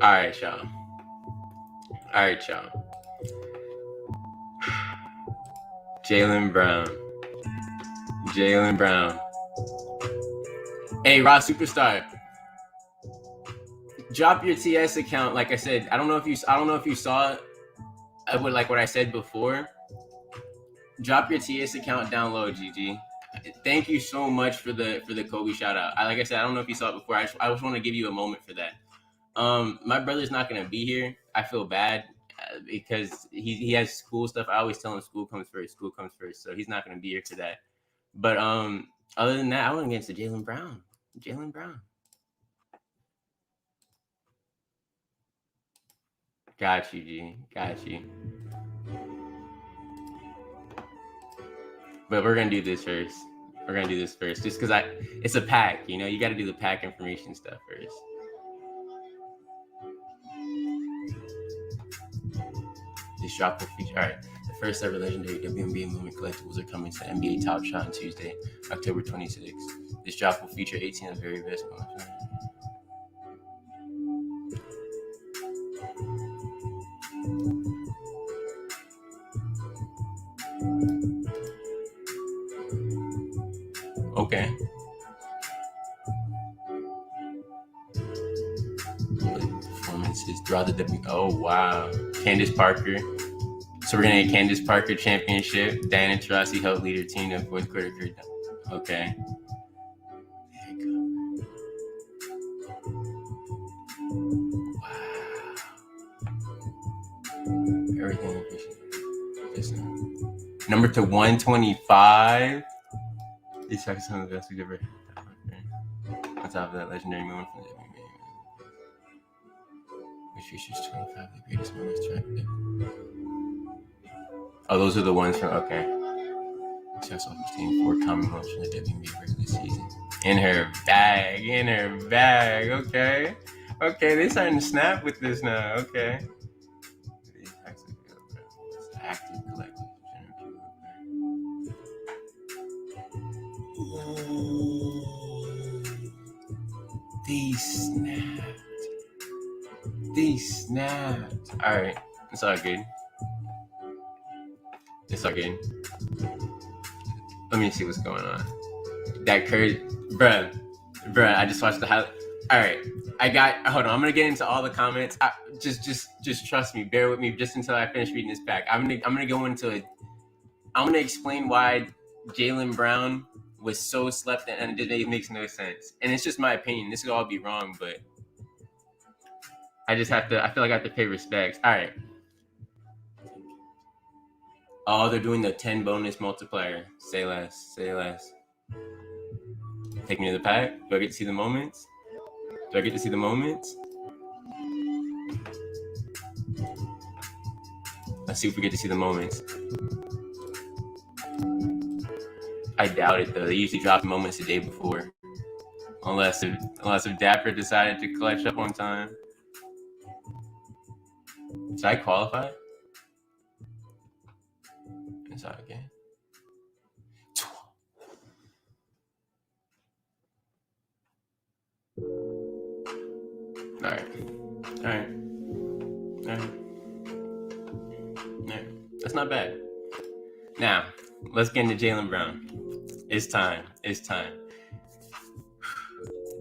All right, y'all. All right, y'all. Jaylen Brown. Jaylen Brown. Hey, Raw Superstar. Drop your TS account. Like I said, I don't know if you saw what I said before. Drop your TS account down low, GG. Thank you so much for the Kobe shout out. Like I said, I don't know if you saw it before. I just want to give you a moment for that. My brother's not gonna be here. I feel bad because he has school stuff. I always tell him school comes first. School comes first. So he's not gonna be here for that. But other than that, I went against the Jaylen Brown. Jaylen Brown. Got you, G. Got you. But we're gonna do this first. We're gonna do this first, just because it's a pack. You know, you got to do the pack information stuff first. This drop will feature. All right, the first ever legendary WNBA movement collectibles are coming to NBA Topshot on Tuesday, October 26th. This drop will feature 18 of the very best moments. Okay. Performances throughout the W. Oh wow, Candace Parker. So we're gonna get Candace Parker championship. Diana Taurasi helped lead her team to fourth quarter. Okay. Wow. Everything efficient. Number to 125. These tracks are some of the best we've ever had. On top of that legendary moment from the WNBA, which features 25 of the greatest moments track. Oh, those are the ones from okay. Success off his team 4 common moments from the WNBA regular season. In her bag. Okay, they're starting to snap with this now. Okay. Active collective. They snapped. All right, it's all good. Let me see what's going on. That Curry, bruh. I just watched the highlight. All right, hold on. I'm gonna get into all the comments. Just trust me. Bear with me just until I finish reading this back. I'm gonna go into it. I'm gonna explain why Jaylen Brown was so slept and it makes no sense. And it's just my opinion. This could all be wrong, but I just have to. I feel like I have to pay respects. All right. Oh, they're doing the 10 bonus multiplier. Say less. Take me to the pack. Do I get to see the moments? Let's see if we get to see the moments. I doubt it though. They usually drop moments the day before, unless if Dapper decided to clutch up on time. Did I qualify? Is that okay? All right. That's not bad. Now, let's get into Jaylen Brown. It's time.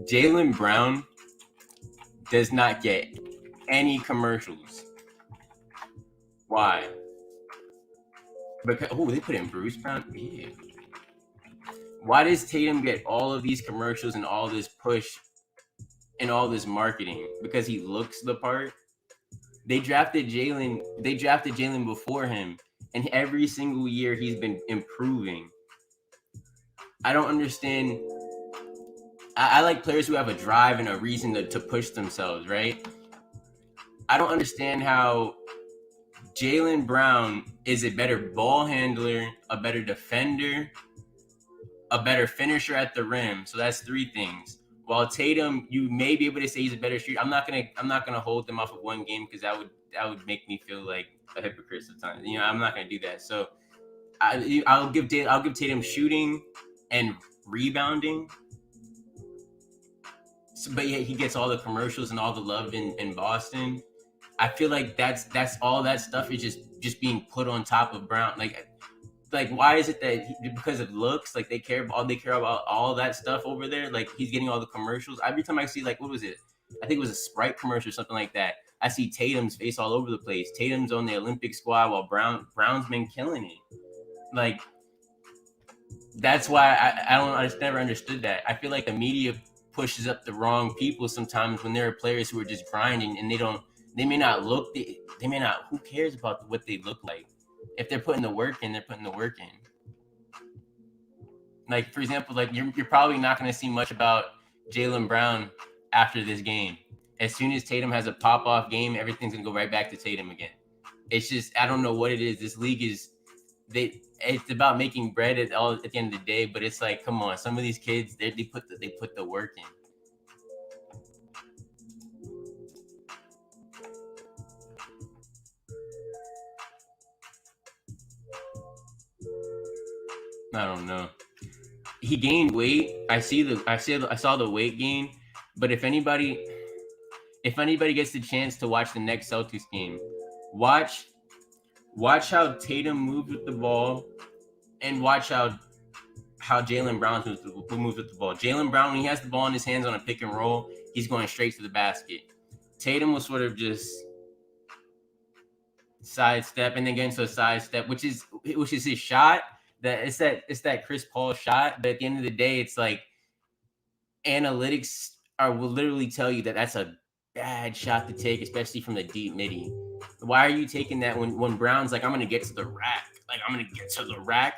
Jaylen Brown does not get any commercials. Why? Because they put in Bruce Brown. Yeah. Why does Tatum get all of these commercials and all this push and all this marketing? Because he looks the part. They drafted Jaylen before him, and every single year he's been improving. I don't understand. I like players who have a drive and a reason to push themselves, right? I don't understand how Jaylen Brown is a better ball handler, a better defender, a better finisher at the rim. So that's 3 things. While Tatum, you may be able to say he's a better shooter. I'm not gonna hold them off of one game because that would make me feel like a hypocrite sometimes. You know, I'm not gonna do that. So I'll give Tatum shooting and rebounding. but yet he gets all the commercials and all the love in Boston. I feel like that's all that stuff is just being put on top of Brown. Like why is it that because of looks, like they care about all that stuff over there? Like he's getting all the commercials. Every time I see, like, what was it? I think it was a Sprite commercial or something like that. I see Tatum's face all over the place. Tatum's on the Olympic squad while Brown's been killing it. Like that's why I don't I just never understood that. I feel like the media pushes up the wrong people sometimes when there are players who are just grinding and they may not look they may not, who cares about what they look like? If they're putting the work in, they're putting the work in. Like for example, like you're probably not going to see much about Jaylen Brown after this game. As soon as Tatum has a pop off game, everything's gonna go right back to Tatum again. It's just I don't know what it is. This league is it's about making bread at the end of the day, but it's like, come on, some of these kids they put the work in. I don't know. He gained weight. I saw the weight gain, but if anybody gets the chance to watch the next Celtics game, watch how Tatum moves with the ball, and watch how Jaylen Brown moves with the ball. Jaylen Brown, when he has the ball in his hands on a pick and roll, he's going straight to the basket. Tatum will sort of just sidestep and then get into a sidestep, which is his shot. It's that Chris Paul shot, but at the end of the day, it's like analytics will literally tell you that that's a bad shot to take, especially from the deep midi. Why are you taking that when Brown's like, I'm gonna get to the rack,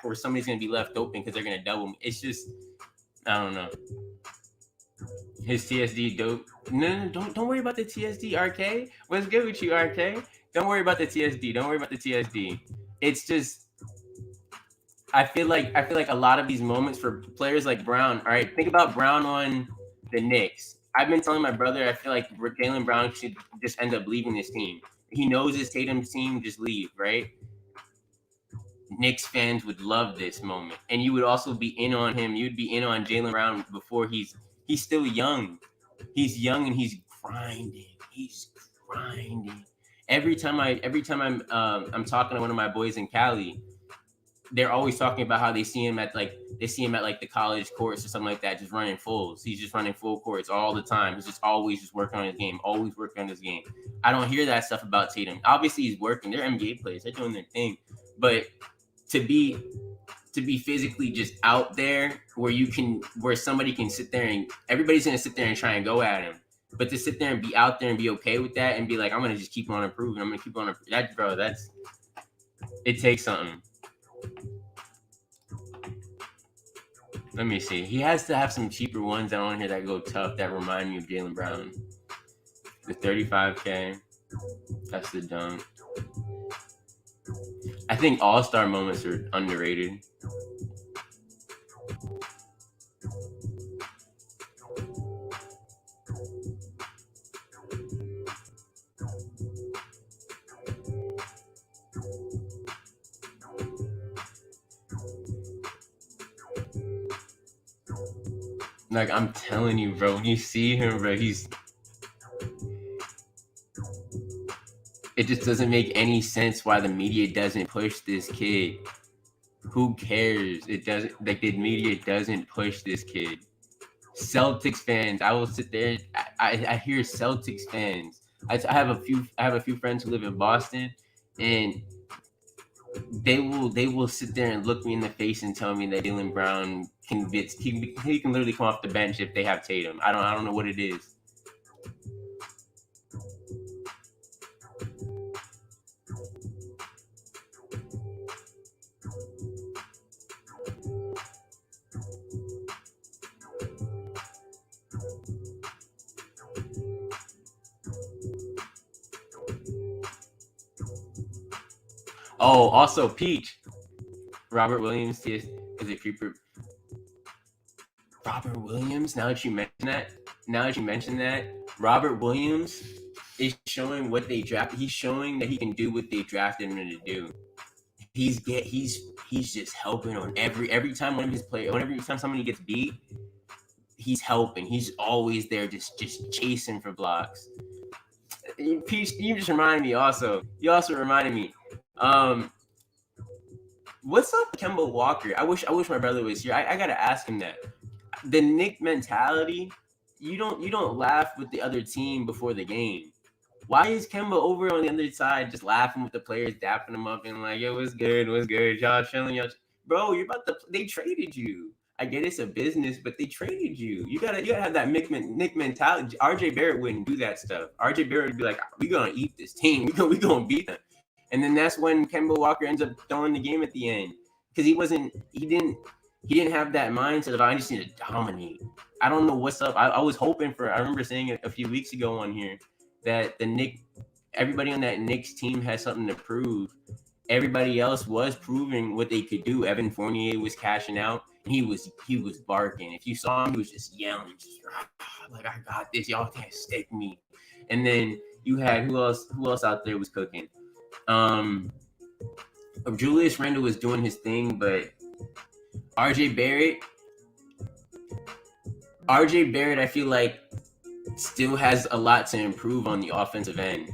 or somebody's gonna be left open because they're gonna double me? It's just, I don't know. His TSD dope. No, don't worry about the TSD, RK. What's good with you, RK? Don't worry about the TSD. It's just, I feel like a lot of these moments for players like Brown. All right, think about Brown on the Knicks. I've been telling my brother I feel like Jaylen Brown should just end up leaving this team. He knows his Tatum's team, just leave, right? Knicks fans would love this moment, and you would also be in on him. You'd be in on Jaylen Brown before he's still young. He's young and he's grinding. Every time I'm talking to one of my boys in Cali, they're always talking about how they see him at the college courts or something like that, just running fulls. He's just running full courts all the time. He's just always working on his game, I don't hear that stuff about Tatum. Obviously, he's working. They're NBA players. They're doing their thing. But to be physically just out there where somebody can sit there and everybody's gonna sit there and try and go at him. But to sit there and be out there and be okay with that and be like, I'm gonna just keep on improving. It takes something. Let me see. He has to have some cheaper ones that on here that go tough that remind me of Jaylen Brown. The 35K. That's the dunk. I think all-star moments are underrated. Like, I'm telling you, bro, when you see him, bro, it just doesn't make any sense why the media doesn't push this kid. Who cares? It doesn't, like, the media doesn't push this kid. Celtics fans, I will sit there. I hear Celtics fans. I have a few friends who live in Boston, and they will sit there and look me in the face and tell me that Jaylen Brown he can literally come off the bench if they have Tatum. I don't know what it is. Oh, also Peach. Robert Williams is a creeper. Robert Williams, now that you mention that, Robert Williams is showing what they drafted. He's showing that he can do what they drafted him to do. He's just helping on every time one of his players, every time somebody gets beat, he's helping. He's always there, just chasing for blocks. Peach, you just reminded me. Also, you also reminded me. What's up with Kemba Walker? I wish my brother was here. I gotta ask him that. The Knick mentality. You don't laugh with the other team before the game. Why is Kemba over on the other side just laughing with the players, dapping them up and like, yo, what's good, y'all chilling, y'all. Bro, you're about to. They traded you. I get it's a business, but they traded you. You gotta have that Knick mentality. RJ Barrett wouldn't do that stuff. RJ Barrett would be like, we gonna eat this team. We gonna beat them. And then that's when Kemba Walker ends up throwing the game at the end because he didn't have that mindset of I just need to dominate. I don't know what's up. I was hoping for. I remember saying it a few weeks ago on here that everybody on that Knicks team has something to prove. Everybody else was proving what they could do. Evan Fournier was cashing out. He was barking. If you saw him, he was just yelling, just like I got this. Y'all can't stick me. And then you had who else out there was cooking? Julius Randle was doing his thing, but RJ Barrett, I feel like still has a lot to improve on the offensive end.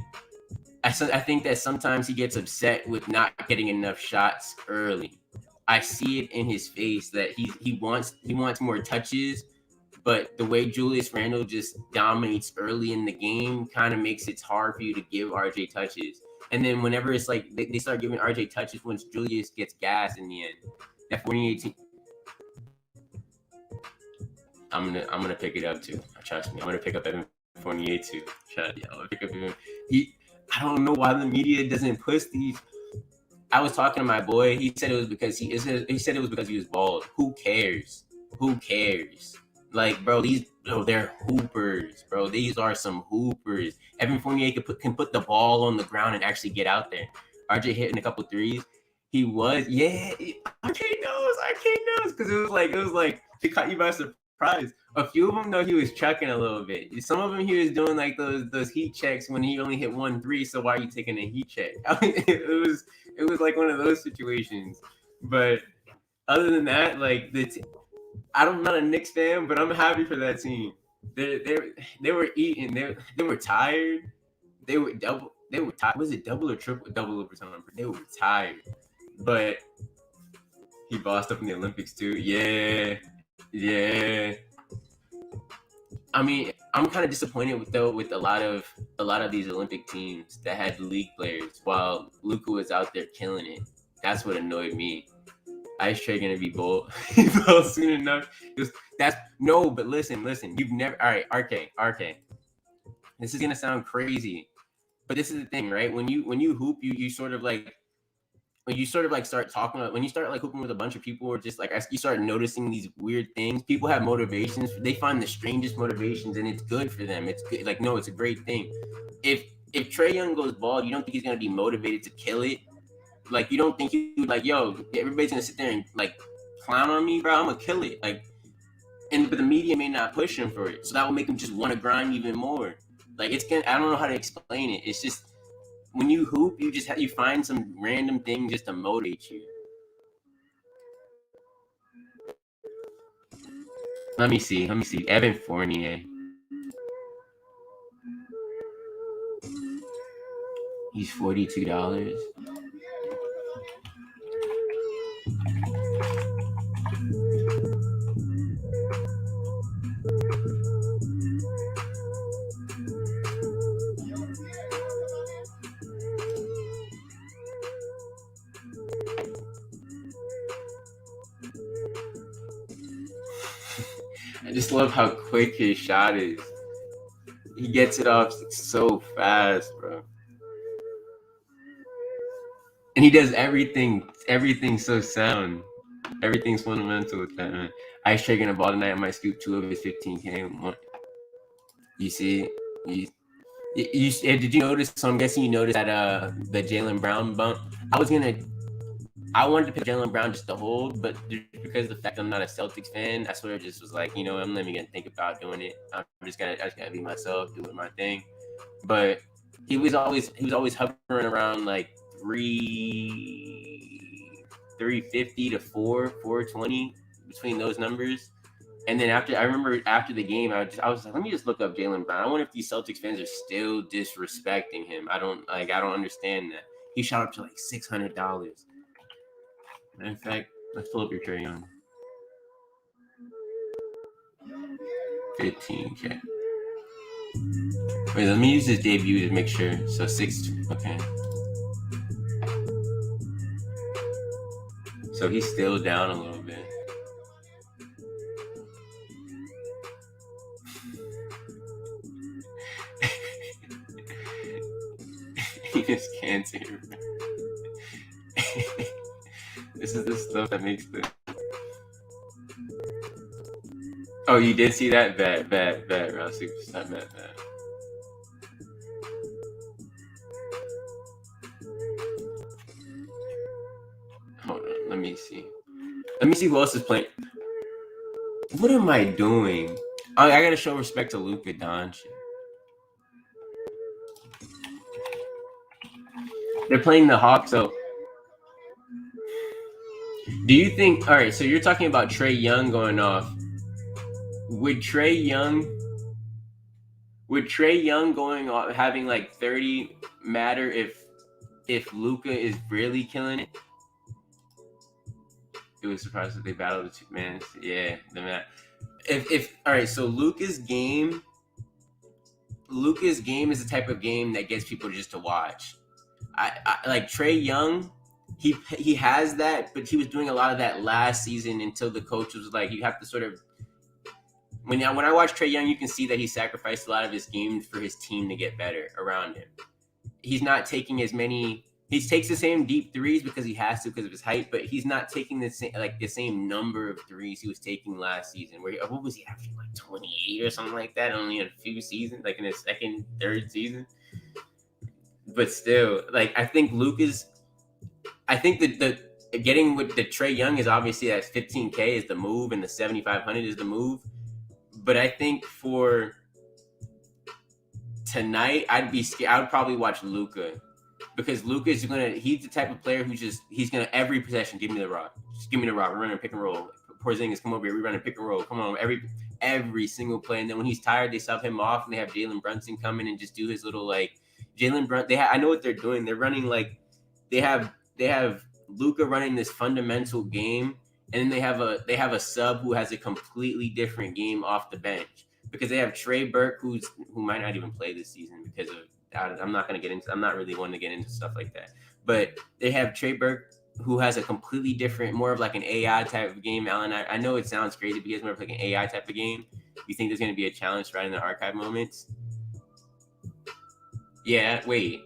I think that sometimes he gets upset with not getting enough shots early. I see it in his face that he wants more touches, but the way Julius Randle just dominates early in the game kind of makes it hard for you to give RJ touches. And then whenever it's like they start giving RJ touches once Julius gets gas in the end. That 2018, I'm gonna pick it up too. Trust me, I'm gonna pick up Evan Fournier too. I'm gonna pick up Evan. I don't know why the media doesn't push these. I was talking to my boy. He said it was because he was bald. Who cares? Like, bro, they're hoopers, bro. These are some hoopers. Evan Fournier can put the ball on the ground and actually get out there. RJ hitting a couple threes. He was, RJ knows, because it was like it caught you by surprise. A few of them though, he was chucking a little bit. Some of them he was doing like those heat checks when he only hit 1 3. So why are you taking a heat check? It was like one of those situations. But other than that, like I'm not a Knicks fan, but I'm happy for that team. They were eating. They were tired. They were tired. Was it double or triple? Double overtime. They were tired. But he bossed up in the Olympics too. Yeah. I mean, I'm kind of disappointed with a lot of these Olympic teams that had league players while Luka was out there killing it. That's what annoyed me. Ice Tray gonna be bold soon enough. But listen. You've never. All right, RK. This is gonna sound crazy, but this is the thing, right? When you hoop, you sort of like. When you sort of like start talking about, when you start like hooping with a bunch of people, or just like you start noticing these weird things, people have motivations. They find the strangest motivations, and it's good for them. It's good. Like, no, it's a great thing. If Trae Young goes bald, you don't think he's gonna be motivated to kill it? Like, you don't think he would like, yo, everybody's gonna sit there and like clown on me, bro? I'm gonna kill it. Like, but the media may not push him for it, so that will make him just want to grind even more. Like, I don't know how to explain it. It's just. When you hoop, you find some random thing just to motivate you. Let me see. Evan Fournier. He's $42. I just love how quick his shot is. He gets it off so fast, bro. And he does everything so sound. Everything's fundamental with that, man. Ice Tray gonna ball tonight. I might scoop 2 of his 15K. You see? Did you notice? So I'm guessing you noticed that the Jaylen Brown bump. I wanted to pick Jaylen Brown just to hold, but because of the fact I'm not a Celtics fan, I sort of just was like, I'm not even gonna think about doing it. I just gotta be myself, doing my thing. But he was always hovering around like 350 to 420 between those numbers. And then I remember after the game, I was like, let me just look up Jaylen Brown. I wonder if these Celtics fans are still disrespecting him. I don't understand that. He shot up to like $600. In fact, let's pull up your Trae Young. 15K. Wait, let me use his debut to make sure. So 6. Okay. So he's still down a little bit. He just can't see it. This is the stuff that makes the. Oh, you did see that? Bet, Raw Superstar, bet. Hold on, let me see. Let me see who else is playing. What am I doing? Oh, I gotta show respect to Luka Doncic. They're playing the Hawks, so. Do you think? All right, so you're talking about Trae Young going off. Would Trae Young going off having like 30 matter if Luka is really killing it? It was surprised that they battled the two man. Yeah, the man. If all right, so Luka's game is the type of game that gets people just to watch. I like Trae Young. He has that, but he was doing a lot of that last season until the coach was like, you have to sort of. When I watch Trae Young, you can see that he sacrificed a lot of his games for his team to get better around him. He's not taking as many. He takes the same deep threes because he has to because of his height, but he's not taking the same number of threes he was taking last season. Where what was he averaging, like 28 or something like that? Only in a few seasons, like in his second, third season. But still, like I think the getting with the Trae Young is obviously that 15K is the move and the 7,500 is the move. But I think for tonight, I'd be scared. I would probably watch Luka because Luka's he's the type of player he's gonna every possession give me the rock. Just give me the rock. We're running pick and roll. Porzingis, come over here. We're running pick and roll. Come on, every single play. And then when he's tired, they sub him off and they have Jalen Brunson come in and just do his little like Jalen Brunson. I know what they're doing. They're running like they have Luka running this fundamental game. And then they have a sub who has a completely different game off the bench because they have Trey Burke who might not even play this season because of I'm not really one to get into stuff like that. But they have Trey Burke who has a completely different, more of like an AI type of game. Alan, I know it sounds crazy, but he has more of like an AI type of game. You think there's going to be a challenge right in the archive moments? Yeah. Wait.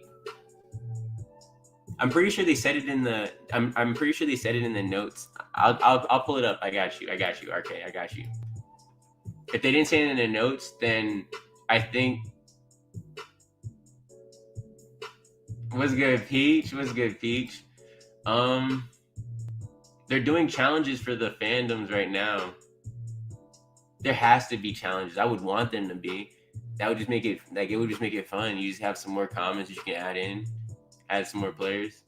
I'm pretty sure they said it in the. I'm pretty sure they said it in the notes. I'll pull it up. I got you. RK, I got you. If they didn't say it in the notes, then I think. What's good, Peach? They're doing challenges for the fandoms right now. There has to be challenges. I would want them to be. That would just make it fun. You just have some more comments you can add some more players.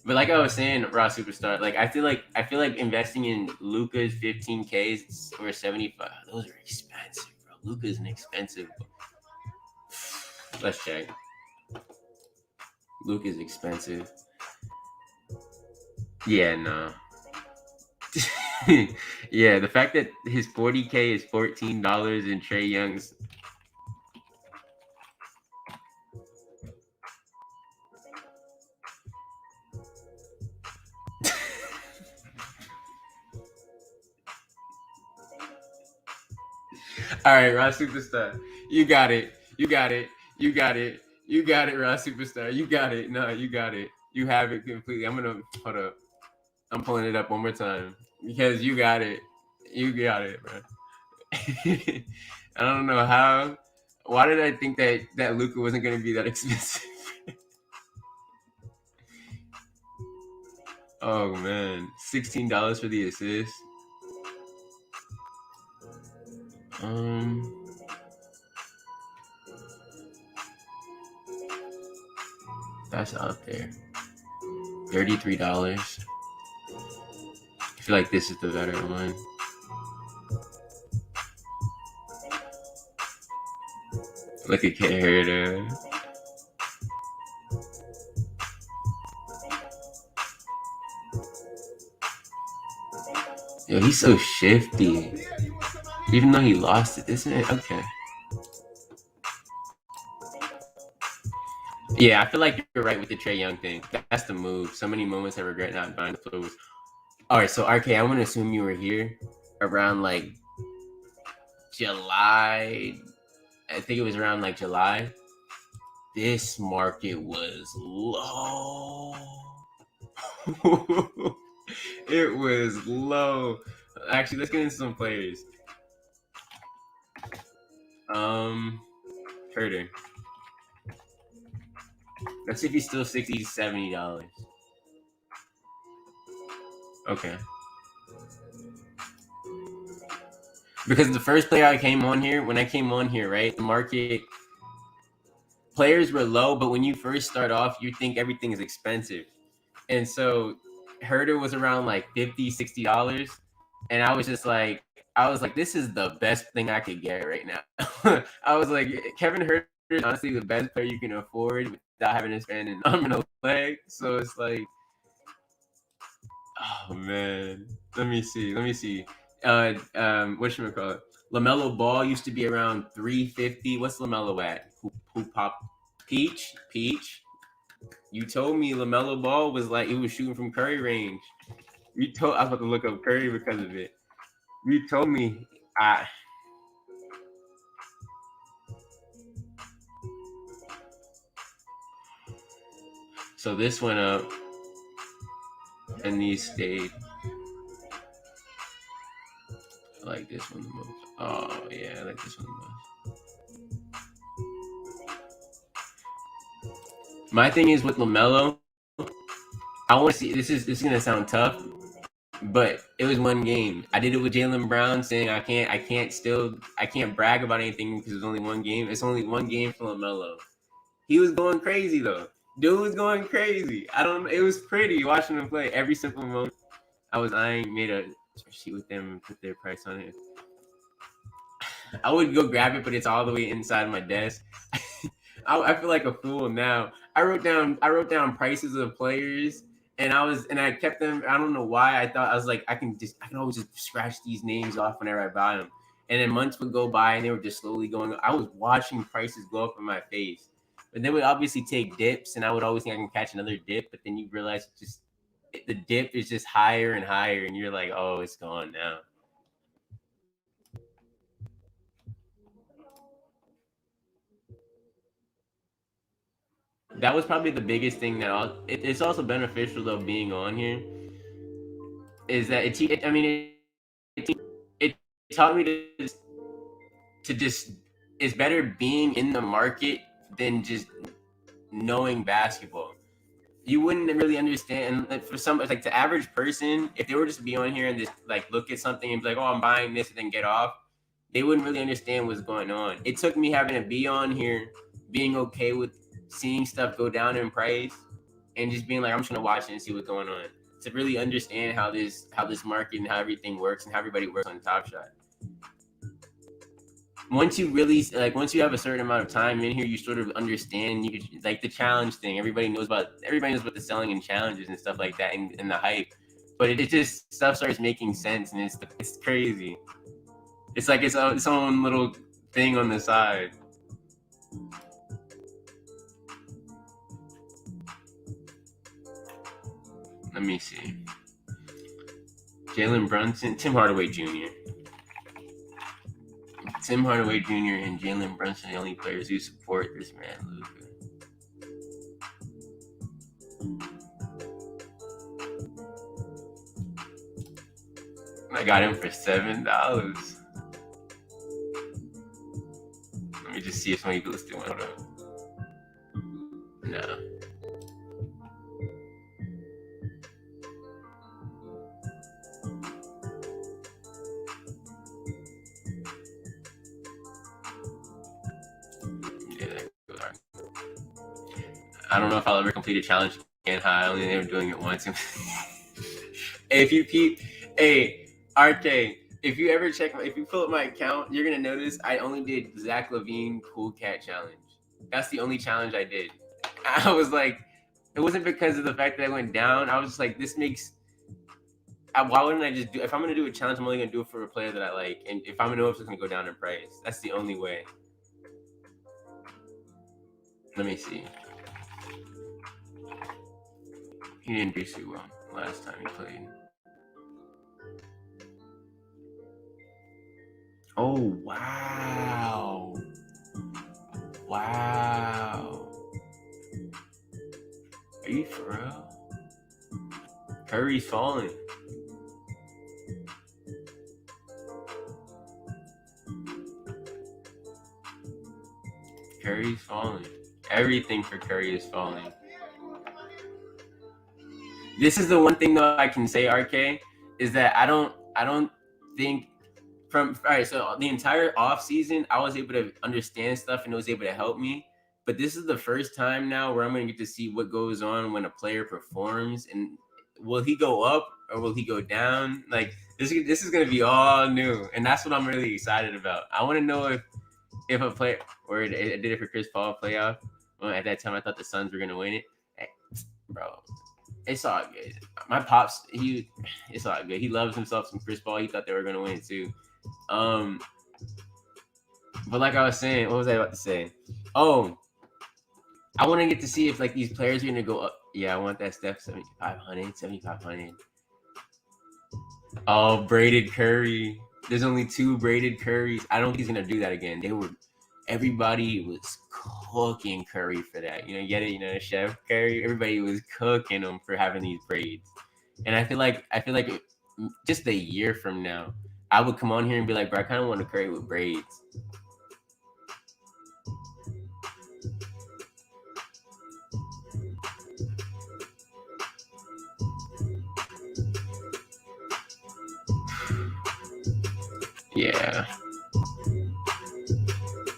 But like I was saying, Raw Superstar, like I feel like investing in Luka's 15Ks or 75, those are expensive, bro. Luka's an expensive. Let's check. Luka's expensive. Yeah, no. Yeah, the fact that his 40K is $14 and Trae Young's. All right, Raw Superstar. You got it, Raw Superstar. You got it. No, you got it. You have it completely. Hold up. I'm pulling it up one more time because you got it. Bro. I don't know how. Why did I think that Luka wasn't going to be that expensive? Oh man, $16 for the assist. That's up there. $33. I feel like this is the better one. Look at Herder. Yo, he's so shifty. Even though he lost it, isn't it? Okay. Yeah, I feel like you're right with the Trae Young thing. That's the move. So many moments I regret not buying the clothes. All right, so RK, I want to assume you were here around like July. I think it was around like July. This market was low. It was low. Actually, let's get into some players. Herder. Let's see if he's still $60, $70. Okay. Because the first player I came on here, when I came on here, right, the market players were low, but when you first start off, you think everything is expensive. And so Herder was around like $50, $60. And I was like, this is the best thing I could get right now. I was like, Kevin Herder is honestly the best player you can afford without having to spend an arm and a leg. So it's like, oh man. Let me see. Whatchamacallit? LaMelo Ball used to be around 350. What's LaMelo at? Who popped? Peach? You told me LaMelo Ball was like, he was shooting from Curry range. I was about to look up Curry because of it. You told me. So this went up and these stayed. I like this one the most. Oh yeah, I like this one the most. My thing is with LaMelo, I want to see. This is gonna sound tough, but it was one game. I did it with Jaylen Brown, saying I can't brag about anything because it's only one game. It's only one game for LaMelo. He was going crazy though. Dude was going crazy. It was pretty watching him play every simple moment. Made a spreadsheet with them and put their price on it. I would go grab it, but it's all the way inside my desk. I feel like a fool now. I wrote down prices of players, and I kept them. I don't know why. I was like, I can always just scratch these names off whenever I buy them. And then months would go by, and they were just slowly going. I was watching prices go up in my face, but they would obviously take dips, and I would always think I can catch another dip. But then you realize the dip is just higher and higher, and you're like, oh, it's gone now. That was probably the biggest thing that it's also beneficial though being on here is that it taught me to just it's better being in the market than just knowing basketball. You wouldn't really understand, and for some like the average person, if they were just to be on here and just like look at something and be like, oh, I'm buying this and then get off, they wouldn't really understand what's going on. It took me having to be on here, being okay with seeing stuff go down in price, and just being like, I'm just gonna watch it and see what's going on to really understand how this market and how everything works and how everybody works on Topshot. Once you have a certain amount of time in here, you sort of understand. You could, like the challenge thing. Everybody knows about the selling and challenges and stuff like that, and the hype. But it just stuff starts making sense, and it's crazy. It's like its own little thing on the side. Let me see. Jalen Brunson, Tim Hardaway Jr. Tim Hardaway Jr. and Jalen Brunson are the only players who support this man, Luka. I got him for $7. Let me just see if somebody listed one. Hold up. No. I don't know if I'll ever complete a challenge again. I only ever doing it once. If you peep, RK, If you ever if you pull up my account, you're gonna notice I only did Zach LaVine Cool Cat Challenge. That's the only challenge I did. I was like, it wasn't because of the fact that I went down. I was just like, this makes. Why wouldn't I just do? If I'm gonna do a challenge, I'm only gonna do it for a player that I like, and if I'm gonna know if it's gonna go down in price, that's the only way. Let me see. He didn't do too well last time he played. Oh wow! Wow! Are you for real? Curry's falling. Curry's falling. Everything for Curry is falling. This is the one thing though I can say, RK, is that I don't think all right, so the entire off season I was able to understand stuff and it was able to help me. But this is the first time now where I'm gonna get to see what goes on when a player performs, and will he go up or will he go down? Like this is gonna be all new, and that's what I'm really excited about. I want to know if a player, or I did it for Chris Paul playoff. Well, at that time I thought the Suns were gonna win it. Bro, it's all good. My pops, it's all good. He loves himself some Chris Paul. He thought they were gonna win too. But like I was saying, what was I about to say? Oh, I want to get to see if like these players are gonna go up. Yeah, I want that Steph 7,500. Oh, braided Curry. There's only 2 braided Currys. I don't think he's gonna do that again. Everybody was cooking Curry for that. You know, get it? You know, Chef Curry. Everybody was cooking him for having these braids. And I feel like just a year from now, I would come on here and be like, bro, I kind of want to Curry with braids. Yeah.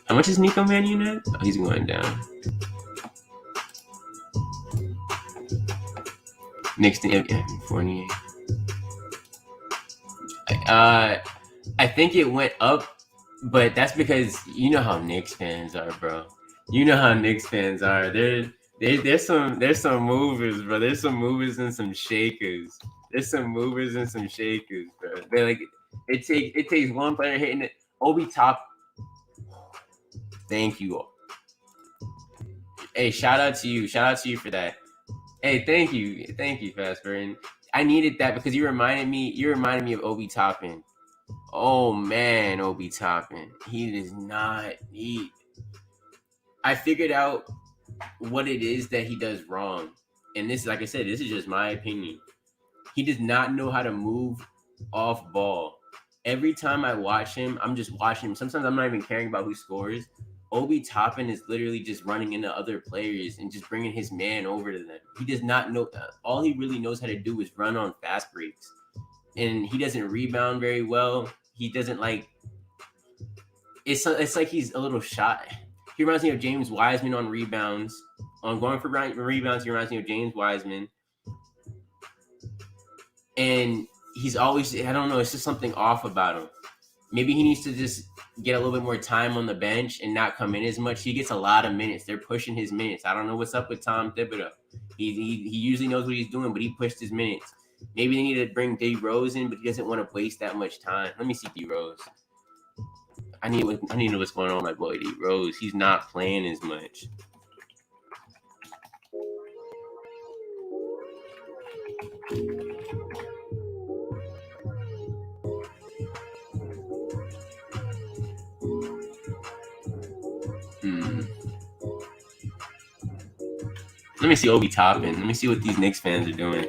How much is Nico Mannion at? Oh, he's going down. Knicks to 48. I think it went up, but that's because you know how Knicks fans are, bro. You know how Knicks fans are. There's some movers, bro. There's some movers and some shakers. There's some movers and some shakers, bro. They're like it takes one player hitting it. Obi Top. Thank you. Hey, shout out to you. Shout out to you for that. Hey, thank you, Fastburn. I needed that because you reminded me of Obi Toppin. Oh man, Obi Toppin. He does not need. I figured out what it is that he does wrong. And this, like I said, this is just my opinion. He does not know how to move off ball. Every time I watch him, I'm just watching him. Sometimes I'm not even caring about who scores. Obi Toppin is literally just running into other players and just bringing his man over to them. He does not know. All he really knows how to do is run on fast breaks. And he doesn't rebound very well. He doesn't like. It's like he's a little shy. He reminds me of James Wiseman on rebounds. On going for rebounds, he reminds me of James Wiseman. And he's always, I don't know, it's just something off about him. Maybe he needs to just get a little bit more time on the bench and not come in as much. He gets a lot of minutes. They're pushing his minutes. I don't know what's up with Tom Thibodeau. He usually knows what he's doing, but he pushed his minutes. Maybe they need to bring D Rose in, but he doesn't want to waste that much time. Let me see D Rose. I need to know what's going on with my boy D Rose. He's not playing as much. Let me see Obi Toppin. Let me see what these Knicks fans are doing.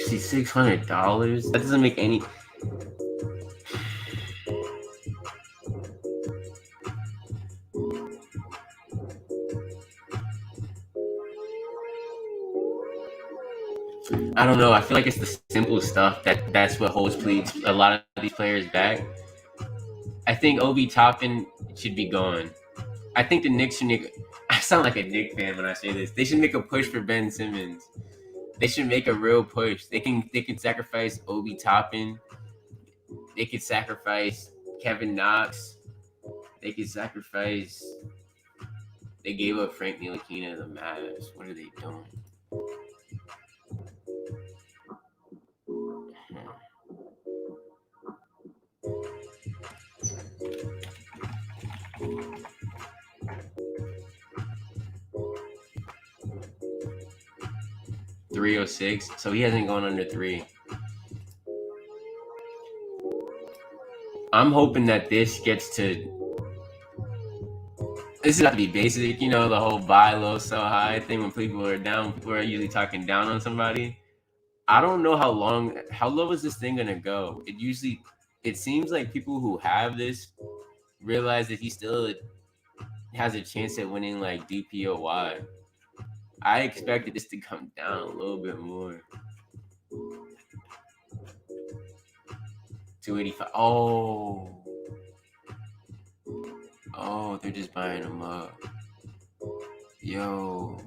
See, $600. That doesn't make any. I don't know. I feel like it's the simple stuff that's what holds a lot of these players back. I think Obi Toppin should be gone. I think the Knicks should. I sound like a Knicks fan when I say this. They should make a push for Ben Simmons. They should make a real push. They can sacrifice Obi Toppin. They could sacrifice Kevin Knox. They could sacrifice. They gave up Frank Ntilikina to the Mavs. What are they doing? 306. So he hasn't gone under 3. I'm hoping that this gets to. This is not to be basic, you know, the whole buy low, sell high thing. When people are down, people are usually talking down on somebody. I don't know how low is this thing gonna go? It seems like people who have this realize that he still has a chance at winning like DPOY. I expected this to come down a little bit more. 285. Oh, they're just buying them up. Yo.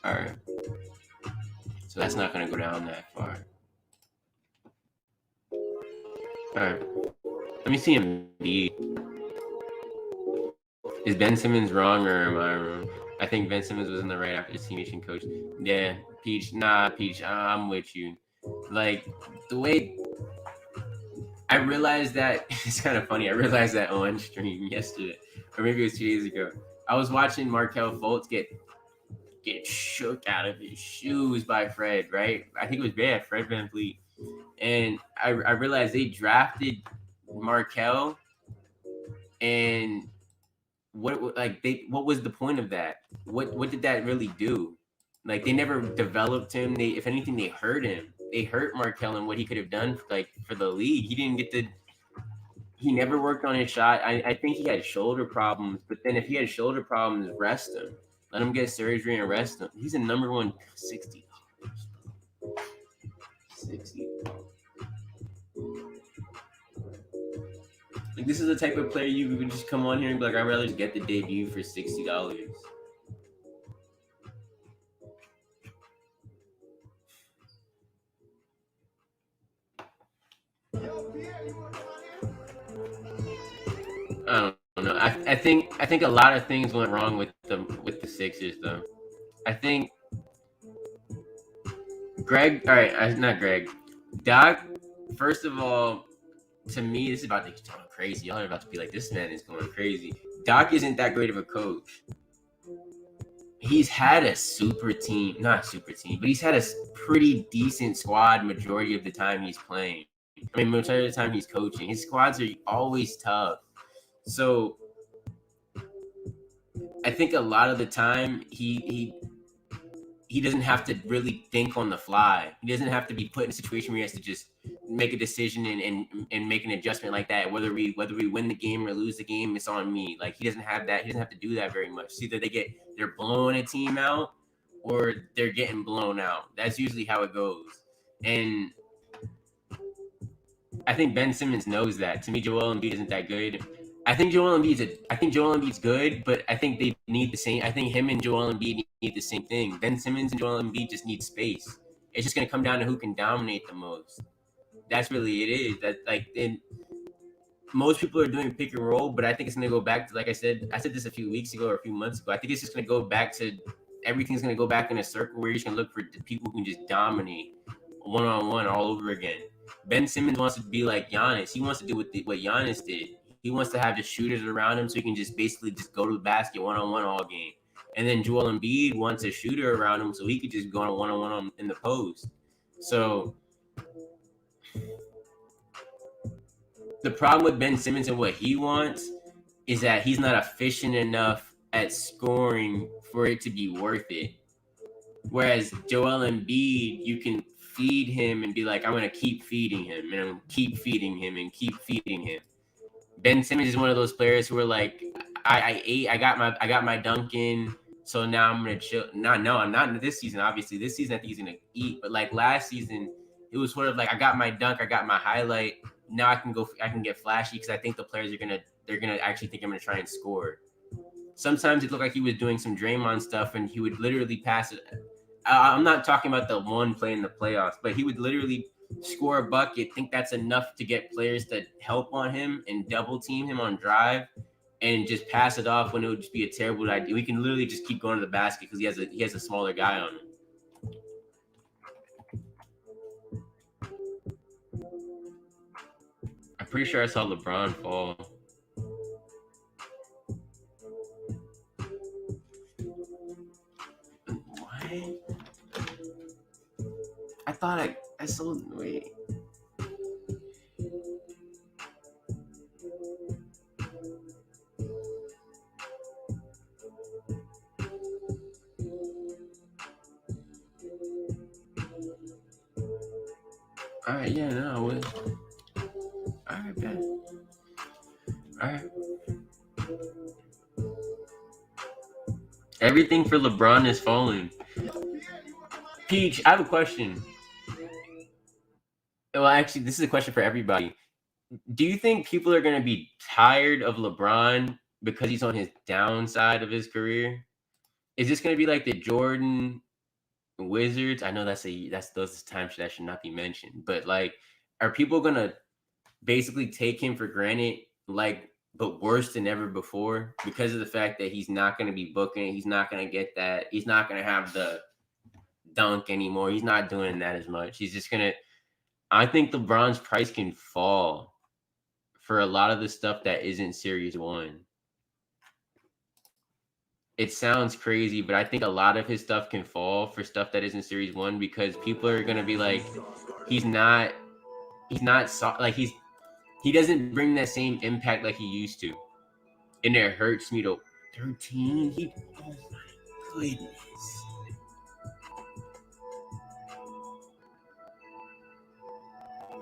All right. So that's not going to go down that far. All right. Let me see him be. Is Ben Simmons wrong or am I wrong? I think Ben Simmons was in the right after the team coach. Yeah, Peach. I'm with you. Like, the way I realized that, it's kind of funny. I realized that on stream yesterday, or maybe it was 2 days ago. I was watching Markelle Fultz get shook out of his shoes by Fred, right? I think it was Fred VanVleet. And I realized they drafted Markelle, and what was the point of that? What did that really do? Like, they never developed him. If anything, they hurt him. They hurt Markelle and what he could have done for the league. He didn't get to. He never worked on his shot. I think he had shoulder problems. But then if he had shoulder problems, rest him. Let him get surgery and rest him. He's a number one $60. $60. Like, this is the type of player you would just come on here and be like, I'd rather just get the debut for $60. I don't know. I think a lot of things went wrong with the Sixers though. I think not Greg. Doc, first of all, to me, this is about to get crazy. Y'all are about to be like, this man is going crazy. Doc isn't that great of a coach. He's had a not super team, but he's had a pretty decent squad majority of the time he's playing. I mean, majority of the time he's coaching. His squads are always tough. So I think a lot of the time he doesn't have to really think on the fly. He doesn't have to be put in a situation where he has to just make a decision and make an adjustment like that. Whether we win the game or lose the game, it's on me. Like, he doesn't have that. He doesn't have to do that very much. It's either they're blowing a team out or they're getting blown out. That's usually how it goes. And I think Ben Simmons knows that. To me, Joel Embiid isn't that good. I think Joel Embiid's good, but I think they need the same. I think him and Joel Embiid need the same thing. Ben Simmons and Joel Embiid just need space. It's just going to come down to who can dominate the most. That's really it is. That, like, most people are doing pick and roll, but I think it's going to go back to, like I said this a few weeks ago or a few months ago. I think it's just going to go back to everything's going to go back in a circle where you're just going to look for people who can just dominate one-on-one all over again. Ben Simmons wants to be like Giannis. He wants to do what Giannis did. He wants to have the shooters around him so he can just basically just go to the basket one-on-one all game. And then Joel Embiid wants a shooter around him so he could just go on one-on-one in the post. So the problem with Ben Simmons and what he wants is that he's not efficient enough at scoring for it to be worth it. Whereas Joel Embiid, you can feed him and be like, I'm going to keep feeding him, and I'm going to keep feeding him and keep feeding him. Ben Simmons is one of those players who are like, I got my dunk in, so now I'm gonna chill. I'm not this season. Obviously, this season I think he's gonna eat. But like last season, it was sort of like, I got my dunk, I got my highlight. now I can get flashy because I think the players they're gonna actually think I'm gonna try and score. Sometimes it looked like he was doing some Draymond stuff, and he would literally pass it. I'm not talking about the one play in the playoffs, but he would literally score a bucket, think that's enough to get players to help on him and double team him on drive, and just pass it off when it would just be a terrible idea. We can literally just keep going to the basket because he has a smaller guy on him. I'm pretty sure I saw LeBron fall. What? I thought I saw. Wait. All right, yeah, no, I was. All right, bet. All right. Everything for LeBron is falling. Peach, I have a question. Well, actually, this is a question for everybody. Do you think people are going to be tired of LeBron because he's on his downside of his career? Is this going to be like the Jordan Wizards? I know those times that should not be mentioned, but like, are people going to basically take him for granted, like, but worse than ever before because of the fact that he's not going to be booking, he's not going to get that, he's not going to have the dunk anymore, he's not doing that as much. He's just going to. I think LeBron's price can fall for a lot of the stuff that isn't Series 1. It sounds crazy, but I think a lot of his stuff can fall for stuff that isn't Series 1 because people are going to be like, he's not like he doesn't bring that same impact like he used to. And it hurts me to 13. Oh my goodness.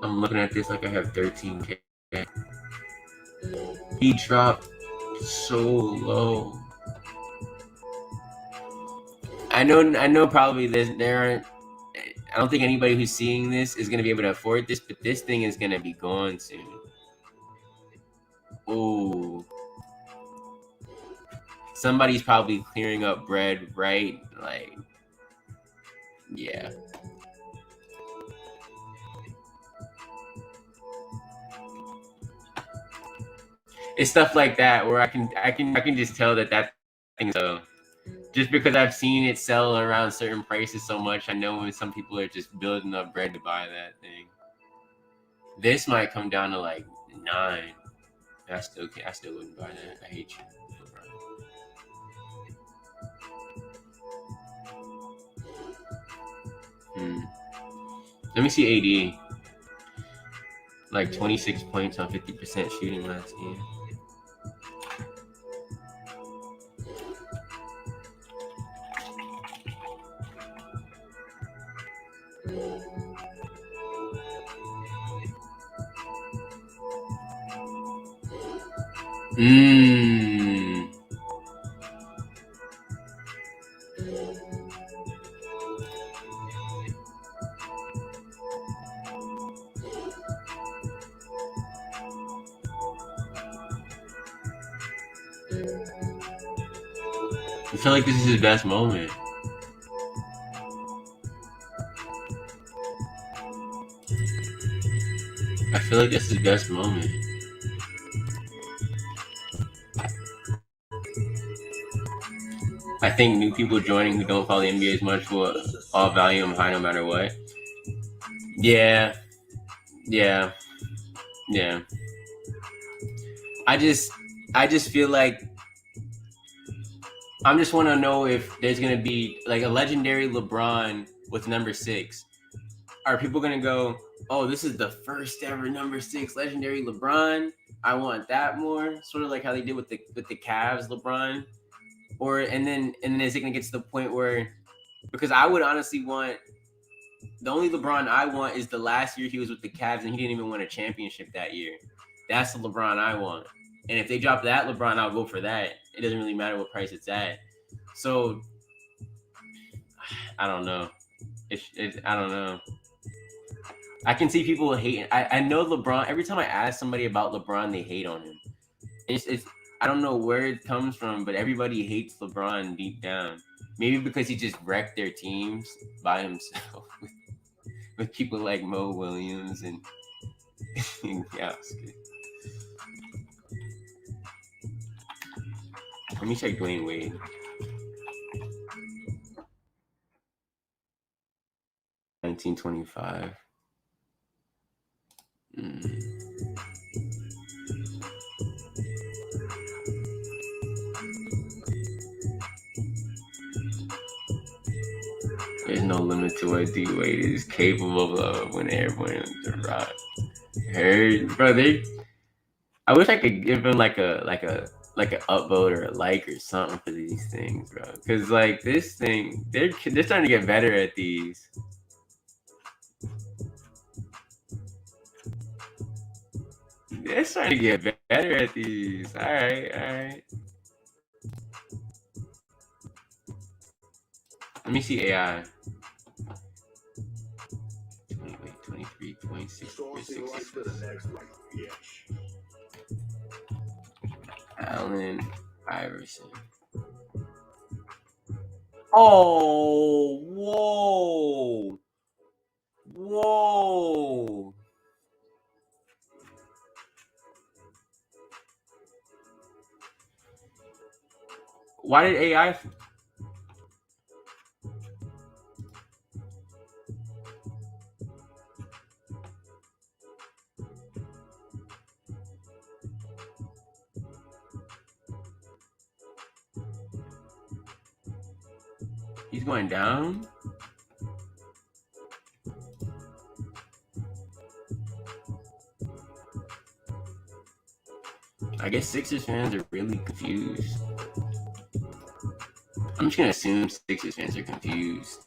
I'm looking at this like I have 13K. He dropped so low. I know probably there aren't. I don't think anybody who's seeing this is going to be able to afford this, but this thing is going to be gone soon. Oh, somebody's probably clearing up bread, right? Like, yeah. It's stuff like that where I can just tell that thing. So just because I've seen it sell around certain prices so much, I know when some people are just building up bread to buy that thing. This might come down to like 9. I still wouldn't buy that. I hate you. Let me see AD. Like 26 points on 50% shooting last game. I feel like this is his best moment. I feel like this is his best moment. I think new people joining who don't follow the NBA as much will all value him high no matter what. Yeah. I just feel like I just want to know if there's gonna be like a legendary LeBron with number 6. Are people gonna go, oh, this is the first ever number 6 legendary LeBron? I want that more, sort of like how they did with the Cavs LeBron, or and then is it gonna get to the point where, because I would honestly want, the only LeBron I want is the last year he was with the Cavs and he didn't even win a championship that year. That's the LeBron I want. And if they drop that LeBron, I'll go for that. It doesn't really matter what price it's at. So I don't know. I don't know. I can see people hating. I know LeBron. Every time I ask somebody about LeBron, they hate on him. It's I don't know where it comes from, but everybody hates LeBron deep down. Maybe because he just wrecked their teams by himself with people like Mo Williams and yeah. Let me check Dwayne Wade. 1925. There's no limit to what D Wade is capable of when everyone the rock. Heard, bro. I wish I could give him like an upvote or a like or something for these things, bro. Because like this thing, they're starting to get better at these. They're starting to get better at these. All right. Let me see AI. 23, 26, 66. Allen Iverson. Oh, whoa. Why did AI? He's going down. I guess Sixers fans are really confused. I'm just gonna assume Sixers fans are confused.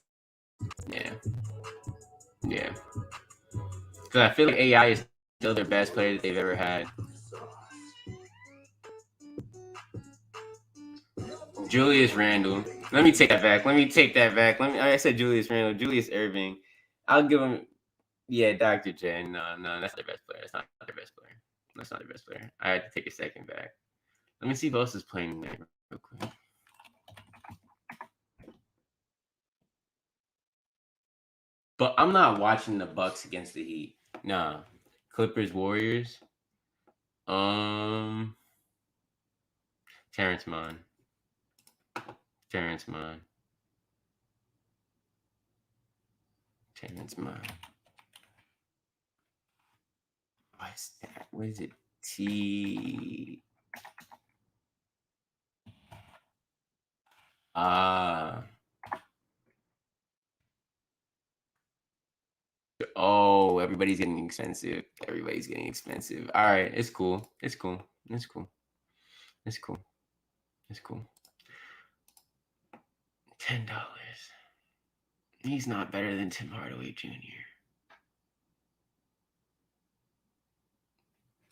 Yeah. Because I feel like AI is still their best player that they've ever had. Julius Randle. Let me take that back. I said Julius Randle. Julius Irving. I'll give him. Yeah, Dr. J. No, that's their best player. That's not their best player. I had to take a second back. Let me see who else is playing there real quick. But I'm not watching the Bucks against the Heat. Nah. Clippers, Warriors. Terrence Mann. What's that? What is it? T. Oh, everybody's getting expensive. All right, it's cool. $10. He's not better than Tim Hardaway Jr.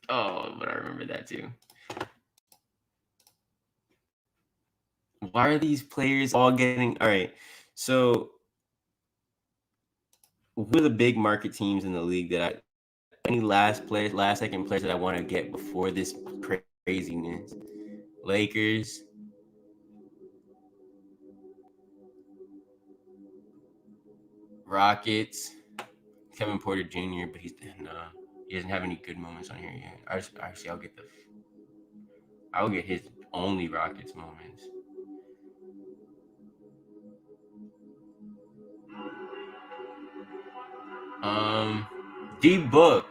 Oh, but I remember that too. Why are these players all getting all right? So who are the big market teams in the league that any last second players that I want to get before this craziness? Lakers, Rockets, Kevin Porter Jr., but he doesn't have any good moments on here yet. Actually, I'll get his only Rockets moments. D Book.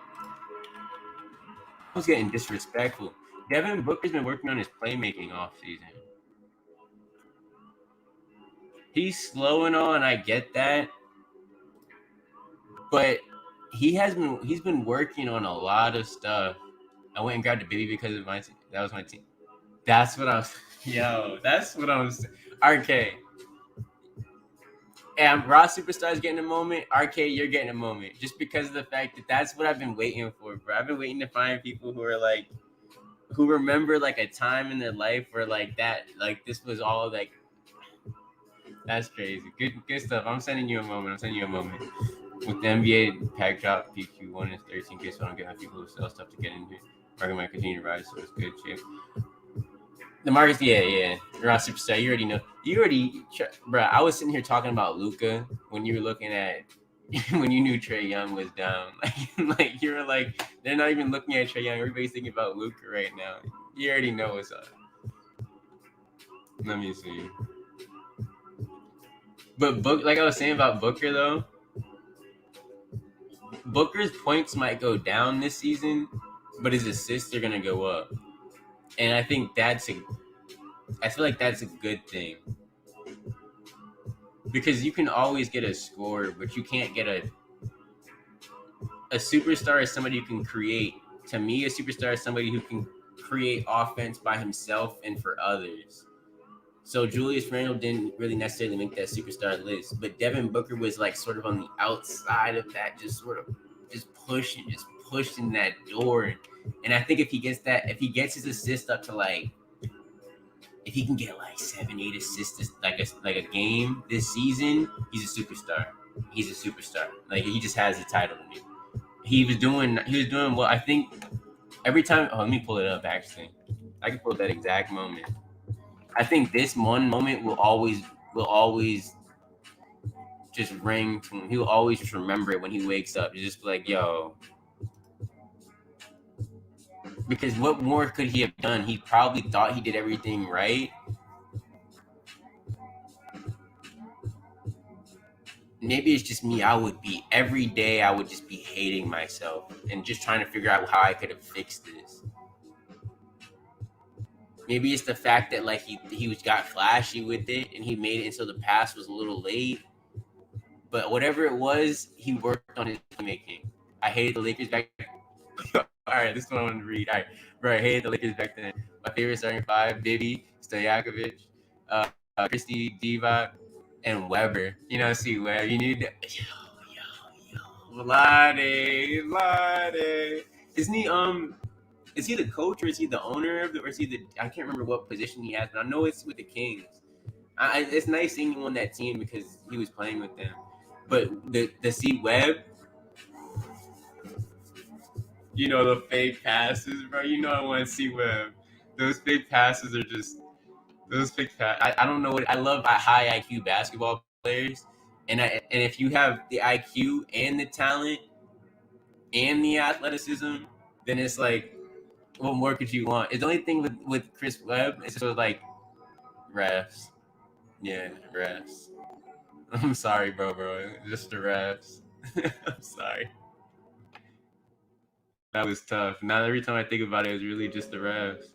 I was getting disrespectful. Devin Booker's been working on his playmaking off season. He's slow and all, and I get that. But he's been working on a lot of stuff. I went and grabbed a baby because of my team. That was my team. That's what I was. That's what I was. RK. And Raw Superstar's getting a moment. RK, you're getting a moment. Just because of the fact that that's what I've been waiting for, bro. I've been waiting to find people who are like, who remember like a time in their life where like that, like this was all like, that's crazy. Good stuff. I'm sending you a moment. With the NBA pack drop, PQ1 is 13K, so I don't get how people who sell stuff to get into. Market might continue to rise, so it's good shape. The market's, yeah. You're not superstar. You already know. Bro, I was sitting here talking about Luka when you were looking at, when you knew Trae Young was down. Like you were like, they're not even looking at Trae Young. Everybody's thinking about Luka right now. You already know what's up. Let me see. But like I was saying about Booker though, Booker's points might go down this season, but his assists are gonna go up, and I think I feel like that's a good thing because you can always get a score, but you can't get a superstar is somebody who can create. To me, a superstar is somebody who can create offense by himself and for others. So Julius Randle didn't really necessarily make that superstar list, but Devin Booker was like sort of on the outside of that, just pushing that door. And I think if he gets his assist up to like, if he can get like 7-8 assists like a game this season, he's a superstar. He's a superstar. Like he just has the title to me. He was doing well. I think every time. Oh, let me pull it up. Actually, I can pull that exact moment. I think this one moment will always just ring to him. He'll always just remember it when he wakes up. Just be like, yo. Because what more could he have done? He probably thought he did everything right. Maybe it's just me. Every day I would just be hating myself and just trying to figure out how I could have fixed this. Maybe it's the fact that like he got flashy with it and he made it until the pass was a little late. But whatever it was, he worked on his playmaking. I hated the Lakers back then. All right, this is what I wanted to read. All right, bro, I hated the Lakers back then. My favorite starting five: Bibby, Stojakovic, Christie, Divac, and Weber. You know, see Weber. You need Vlade. Isn't he is he the coach or is he the owner of or is he I can't remember what position he has, but I know it's with the Kings. It's nice seeing him on that team because he was playing with them. But the C Webb, you know, the fake passes, bro. You know I want to see Webb. Those fake passes are just those fake passes. I don't know what I love high IQ basketball players, and if you have the IQ and the talent and the athleticism, then it's like, what more could you want? It's the only thing with Chris Webb is sort of like refs. Yeah, refs. I'm sorry, bro. Just the refs. I'm sorry. That was tough. Now every time I think about it, it's really just the refs.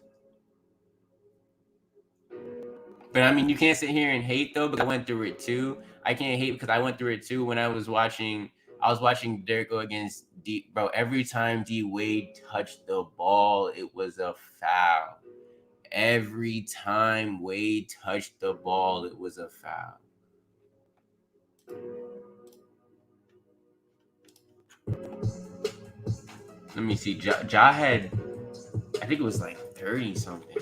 But I mean, you can't sit here and hate though, because I went through it too. I can't hate because I went through it too when I was watching. I was watching Derek go against D. Bro, every time D Wade touched the ball, it was a foul. Every time Wade touched the ball, it was a foul. Let me see. Ja had, I think it was like 30 something.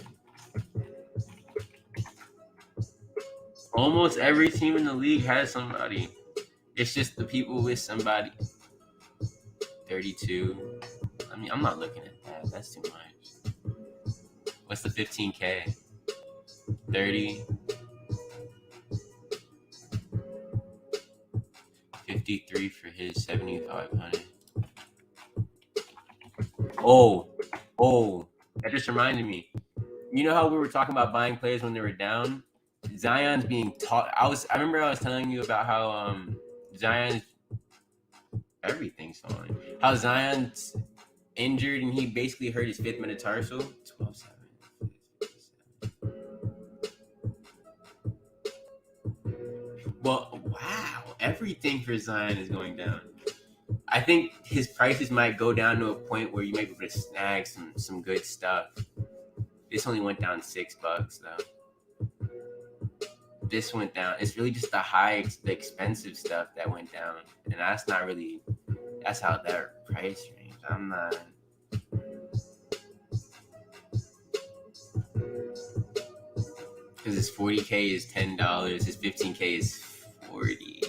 Almost every team in the league has somebody. It's just the people with somebody. 32. I mean, I'm not looking at that. That's too much. What's the 15K? 30. 53 for his 7,500. Oh, that just reminded me. You know how we were talking about buying players when they were down? Zion's being taught. I remember I was telling you about how Zion's everything's fine. How Zion's injured and he basically hurt his fifth metatarsal. 12-7. Well, wow. Everything for Zion is going down. I think his prices might go down to a point where you might be able to snag some good stuff. This only went down $6 though. This went down. It's really just the expensive stuff that went down, and that's not really. That's how that price range. I'm not. Because his 40K is $10. His 15K is $40.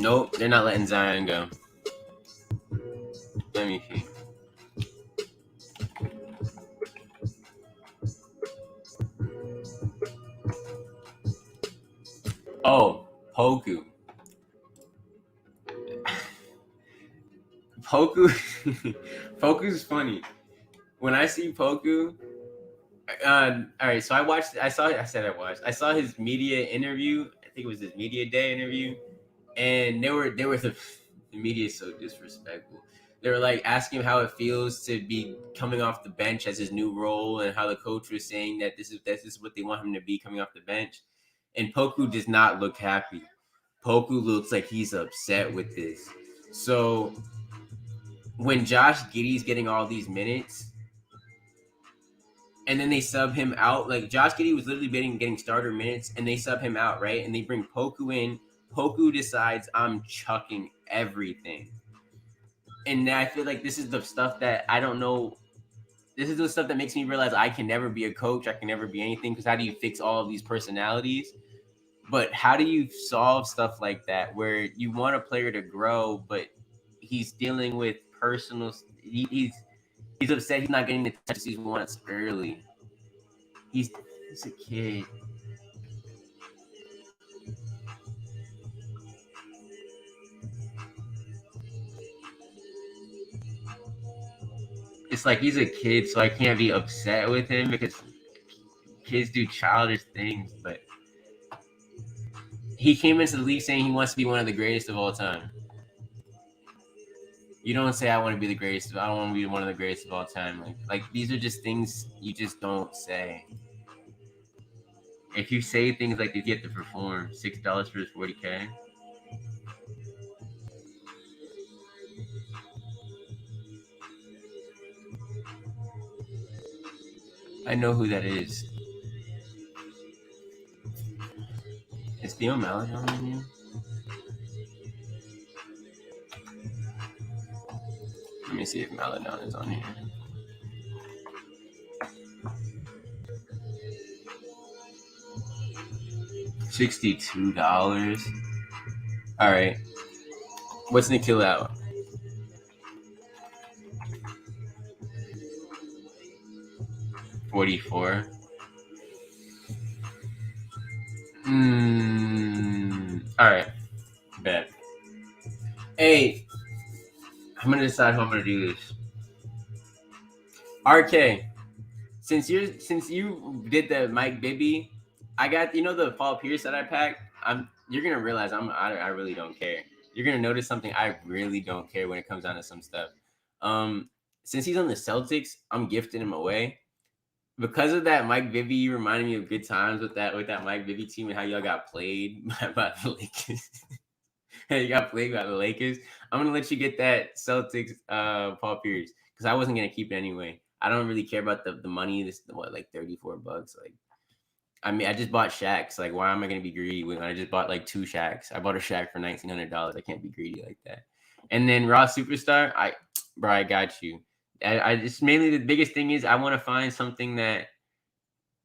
Nope, they're not letting Zion go. Let me see. Oh, Poku. Poku. Poku's funny. When I see Poku, all right. So I saw his media interview. I think it was his media day interview, and they were the media is so disrespectful. They were like asking him how it feels to be coming off the bench as his new role, and how the coach was saying that this is what they want him to be coming off the bench. And Poku does not look happy. Poku looks like he's upset with this. So when Josh Giddey's getting all these minutes, and then they sub him out, like Josh Giddey was literally getting starter minutes, and they sub him out, right? And they bring Poku in. Poku decides I'm chucking everything. And I feel like this is the stuff that I don't know. This is the stuff that makes me realize I can never be a coach. I can never be anything, because how do you fix all of these personalities? But how do you solve stuff like that where you want a player to grow, but he's dealing with personal. He's upset he's not getting the touches he wants early. He's a kid. It's like he's a kid, so I can't be upset with him because kids do childish things. But he came into the league saying he wants to be one of the greatest of all time. You don't say I want to be the greatest. I don't want to be one of the greatest of all time. Like these are just things you just don't say. If you say things like you get to perform, $6 for his 40K. I know who that is. Is Theo Mallett on here? Let me see if Maladon is on here. $62. All right. What's Nikhil out? $44. All right. Bet. Hey, I'm gonna decide how I'm gonna do this. RK, since you did the Mike Bibby, I got the Paul Pierce that I packed. You're gonna realize I really don't care. You're gonna notice something I really don't care when it comes down to some stuff. Since he's on the Celtics, I'm gifting him away. Because of that Mike Bibby, you reminded me of good times with that Mike Bibby team and how y'all got played by the Lakers. You got played by the Lakers. I'm gonna let you get that Celtics Paul Pierce, because I wasn't gonna keep it anyway. I don't really care about the money. This like $34. Like, I mean, I just bought Shaqs. Like, why am I gonna be greedy when I just bought like 2 Shaqs? I bought a Shaq for $1,900. I can't be greedy like that. And then Raw Superstar, I got you. I just mainly the biggest thing is I want to find something that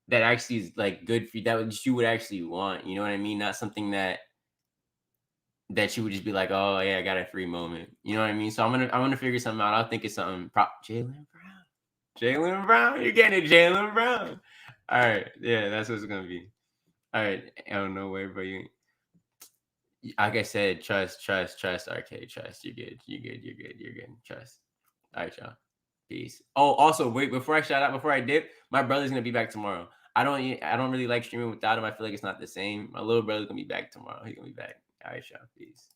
actually is like good for you, that you would actually want. You know what I mean? Not something that you would just be like, oh yeah, I got a free moment. You know what I mean? So I'm gonna figure something out. I'll think of something. Jaylen Brown, you're getting a Jaylen Brown. All right, yeah, that's what it's gonna be. All right, I don't know where, but you, like I said, trust, RK, trust. You're good. Trust. All right, y'all. Peace. Oh, also, wait, before I dip, my brother's gonna be back tomorrow. I don't really like streaming without him. I feel like it's not the same. My little brother's gonna be back tomorrow. He's gonna be back. All right, y'all. Peace.